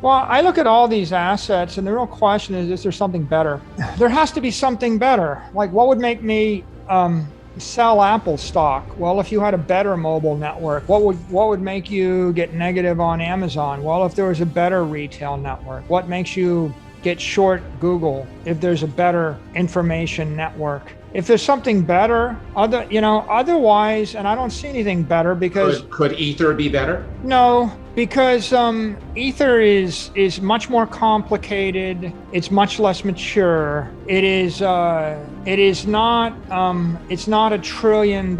Well, I look at all these assets and the real question is there something better? There has to be something better. Like what would make me sell Apple stock? Well, if you had a better mobile network. What would make you get negative on Amazon? Well, if there was a better retail network. What makes you get short Google? If there's a better information network. If there's something better, otherwise, and I don't see anything better because... Could Ether be better? No, because Ether is much more complicated. It's much less mature. It's not a $1 trillion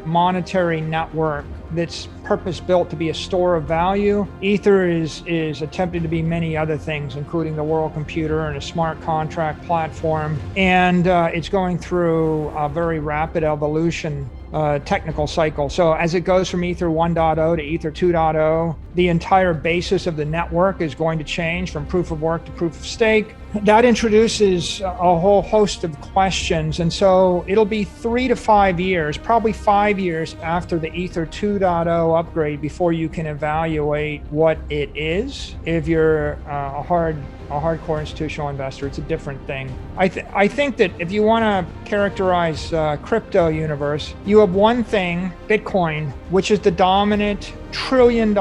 monetary network that's purpose-built to be a store of value. Ether is attempting to be many other things, including the world computer and a smart contract platform. And it's going through a very rapid evolution technical cycle. So as it goes from Ether 1.0 to Ether 2.0, the entire basis of the network is going to change from proof of work to proof of stake. That introduces a whole host of questions. And so it'll be 3 to 5 years, probably 5 years after the Ether 2.0 upgrade before you can evaluate what it is. If you're a hardcore institutional investor, it's a different thing. I think that if you want to characterize crypto universe, you have one thing, Bitcoin, which is the dominant $1 trillion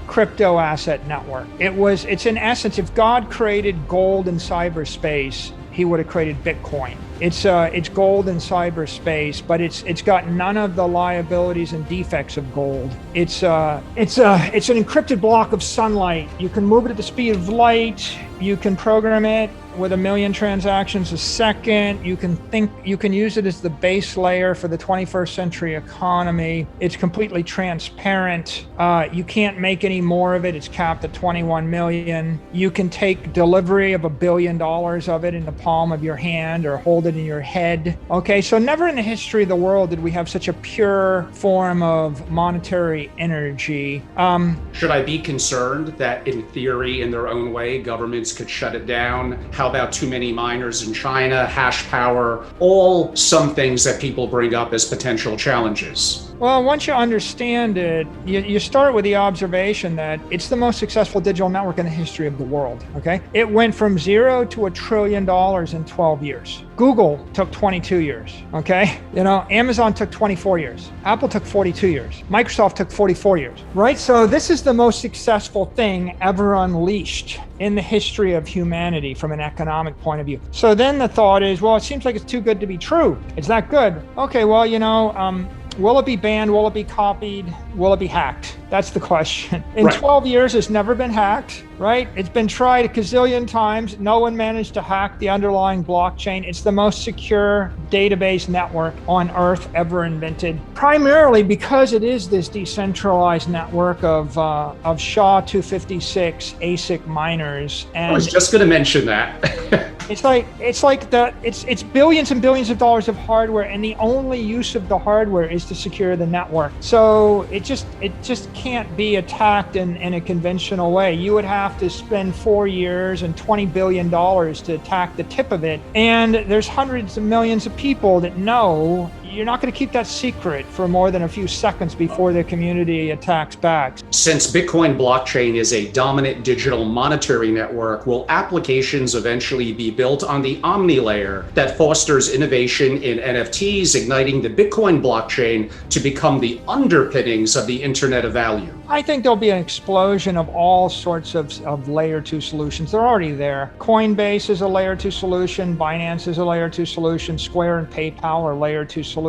crypto asset network. It's in essence, if God created gold in cyberspace, he would have created Bitcoin. It's gold in cyberspace, but it's got none of the liabilities and defects of gold. It's an encrypted block of sunlight. You can move it at the speed of light. You can program it with 1 million transactions a second. You can use it as the base layer for the 21st century economy. It's completely transparent. You can't make any more of it. It's capped at 21 million. You can take delivery of $1 billion of it in the palm of your hand or hold it in your head. Okay, so never in the history of the world did we have such a pure form of monetary energy. Should I be concerned that in theory, in their own way, governments could shut it down? How about too many miners in China, hash power, all some things that people bring up as potential challenges? Well, once you understand it, you start with the observation that it's the most successful digital network in the history of the world, okay? It went from 0 to $1 trillion in 12 years. Google took 22 years, okay? Amazon took 24 years. Apple took 42 years. Microsoft took 44 years, right? So this is the most successful thing ever unleashed in the history of humanity from an economic point of view. So then the thought is, well, it seems like it's too good to be true. It's that good. Okay, well, will it be banned? Will it be copied? Will it be hacked? That's the question. In 12 years, it's never been hacked, right? It's been tried a gazillion times. No one managed to hack the underlying blockchain. It's the most secure database network on Earth ever invented, primarily because it is this decentralized network of SHA-256 ASIC miners. And I was just going to mention that. It's billions and billions of dollars of hardware, and the only use of the hardware is to secure the network. So it just can't be attacked in a conventional way. You would have to spend 4 years and $20 billion to attack the tip of it. And there's hundreds of millions of people that know you're not going to keep that secret for more than a few seconds before the community attacks back. Since Bitcoin blockchain is a dominant digital monetary network, will applications eventually be built on the Omni layer that fosters innovation in NFTs, igniting the Bitcoin blockchain to become the underpinnings of the Internet of Value? I think there'll be an explosion of all sorts of layer 2 solutions. They're already there. Coinbase is a layer 2 solution. Binance is a layer 2 solution. Square and PayPal are layer 2 solutions.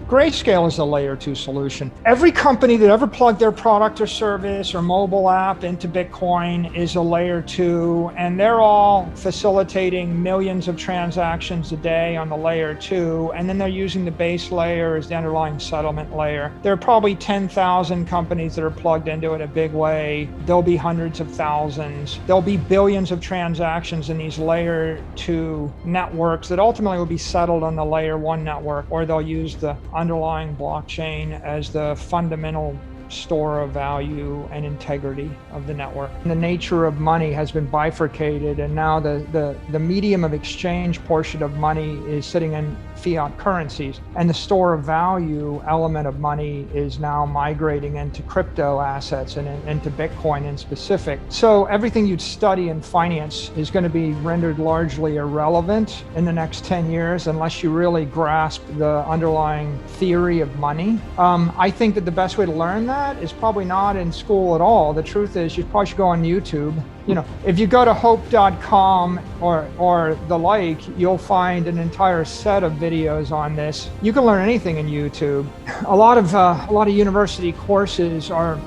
Grayscale is a layer 2 solution. Every company that ever plugged their product or service or mobile app into Bitcoin is a layer 2, and they're all facilitating millions of transactions a day on the layer 2, and then they're using the base layer as the underlying settlement layer. There are probably 10,000 companies that are plugged into it in a big way. There'll be hundreds of thousands. There'll be billions of transactions in these layer 2 networks that ultimately will be settled on the layer 1 network, or they'll use the underlying blockchain as the fundamental store of value and integrity of the network. The nature of money has been bifurcated, and now the medium of exchange portion of money is sitting in fiat currencies. And the store of value element of money is now migrating into crypto assets and into Bitcoin in specific. So everything you'd study in finance is going to be rendered largely irrelevant in the next 10 years unless you really grasp the underlying theory of money. I think that the best way to learn that is probably not in school at all. The truth is you probably should go on YouTube. If you go to hope.com or the like, you'll find an entire set of videos on this. You can learn anything in YouTube. A lot of university courses are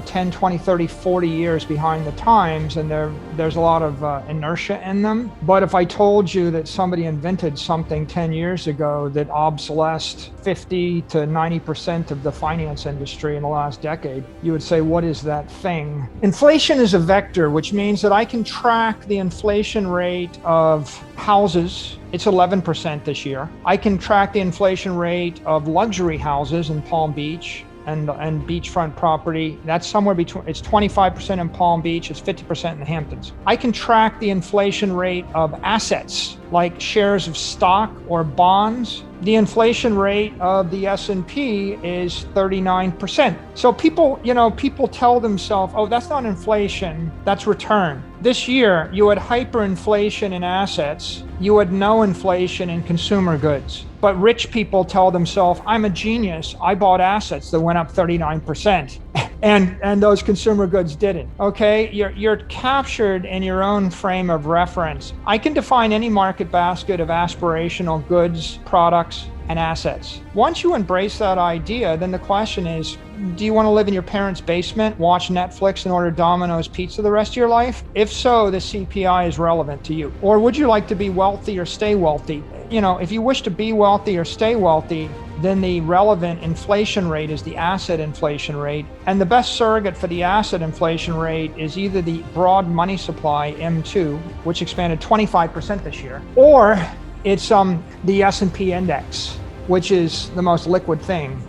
10, 20, 30, 40 years behind the times, and there's a lot of inertia in them. But if I told you that somebody invented something 10 years ago that obsolesced 50 to 90% of the finance industry in the last decade, you would say, what is that thing? Inflation is a vector, which means that I can track the inflation rate of houses. It's 11% this year. I can track the inflation rate of luxury houses in Palm Beach and beachfront property. That's somewhere between, it's 25% in Palm Beach, it's 50% in the Hamptons. I can track the inflation rate of assets like shares of stock or bonds. The inflation rate of the S&P is 39%. So people tell themselves, oh, that's not inflation, that's return. This year, you had hyperinflation in assets, you had no inflation in consumer goods. But rich people tell themselves, I'm a genius, I bought assets that went up 39%. And those consumer goods didn't. Okay, you're captured in your own frame of reference. I can define any market basket of aspirational goods, products, and assets. Once you embrace that idea, then the question is, do you want to live in your parents' basement, watch Netflix, and order Domino's pizza the rest of your life? If so, the CPI is relevant to you. Or would you like to be wealthy or stay wealthy? If you wish to be wealthy or stay wealthy, then the relevant inflation rate is the asset inflation rate. And the best surrogate for the asset inflation rate is either the broad money supply, M2, which expanded 25% this year, or it's the S&P index, which is the most liquid thing.